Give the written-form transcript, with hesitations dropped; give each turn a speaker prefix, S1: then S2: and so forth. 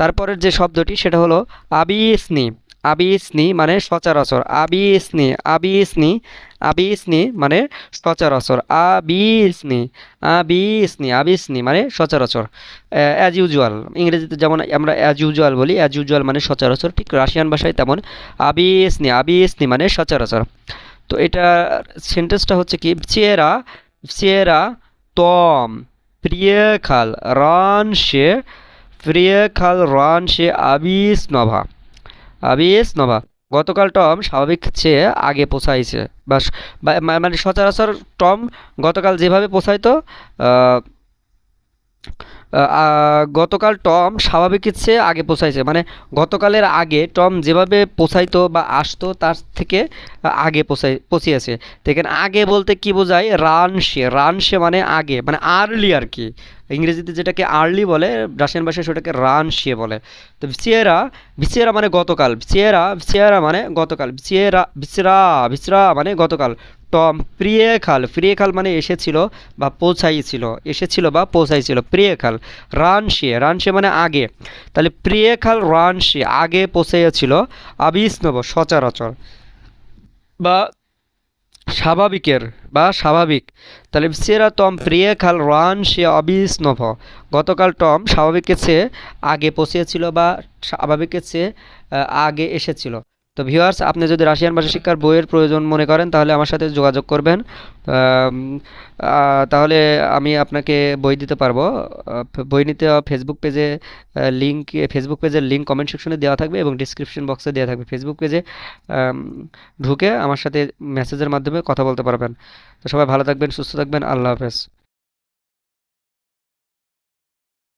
S1: তারপরের যে শব্দটি সেটা হলো আবিসনি। আবিসনি মানে সচরাচর। আবিসনি, আবিসনি, আবিসনি মানে সচরাচর। আবিসনি, আবিসনি, আবিসনি মানে সচরাচর। অ্যাজ ইউজুয়াল, ইংরেজিতে যেমন আমরা অ্যাজ ইউজুয়াল বলি, অ্যাজ ইউজুয়াল মানে সচরাচর, ঠিক রাশিয়ান ভাষায় তেমন আবিসনি, আবিসনি মানে সচরাচর। তো এটা সেন্টেন্সটা হচ্ছে কি, Sierra, Sierra Tom প্রিয়েখাল রানশে, প্রিয়েখাল রানশে আবিস Nova, আবিস Nova. গতকাল টম স্বাভাবিক চেয়ে আগে পৌঁছাইছে, বা মানে সচরাচর টম গতকাল যেভাবে পৌঁছাইতো, গতকাল টম স্বাভাবিকের চেয়ে আগে পৌঁছাইছে, মানে গতকালের আগে টম যেভাবে পৌঁছাইতো বা আসতো তার থেকে আগে পৌঁছিয়েছে। দেখেন আগে বলতে কি বোঝায়, রানসে, রানসে মানে আগে, মানে আর্লি আর কি। ইংরেজিতে যেটাকে আর্লি বলে, রাশিয়ান ভাষায় সেটাকে রানসে বলে। তো ভিসিয়েরা, ভিসিয়েরা মানে গতকাল, ভিসিয়েরা, ভিসিয়েরা মানে গতকাল, ভিসিয়েরা, ভিসরা, ভিসরা মানে গতকাল। টম প্রিয়েখাল, প্রিয়েখাল মানে এসেছিল বা পৌঁছাইছিল, এসেছিল বা পৌঁছাইছিল, প্রিয়েখাল। রানশে, রানশে মানে আগে, তাহলে প্রিয়েখাল রানশে আগে পৌঁছাইয়াছিল, আবিস্নব সচরাচর বা স্বাভাবিকের বা স্বাভাবিক। তাহলে সেরা টম প্রিয়েখাল রানশে আবিস্নভ, গতকাল টম স্বাভাবিকের চেয়ে আগে পৌঁছেছিল বা স্বাভাবিকের চেয়ে আগে এসেছিল। তো ভিউয়ার্স, আপনি যদি রাশিয়ান ভাষা শিক্ষার বইয়ের প্রয়োজন মনে করেন তাহলে আমার সাথে যোগাযোগ করবেন। আম, তাহলে আমি আপনাকে বই দিতে পারবো। বই নিতে ফেসবুক পেজে লিঙ্ক, ফেসবুক পেজের লিঙ্ক কমেন্ট সেকশনে দেওয়া থাকবে এবং ডিসক্রিপশন বক্সে দেওয়া থাকবে। ফেসবুক পেজে ঢুকে আমার সাথে মেসেজের মাধ্যমে কথা বলতে পারবেন। তো সবাই ভালো থাকবেন, সুস্থ থাকবেন, আল্লাহ হাফেজ।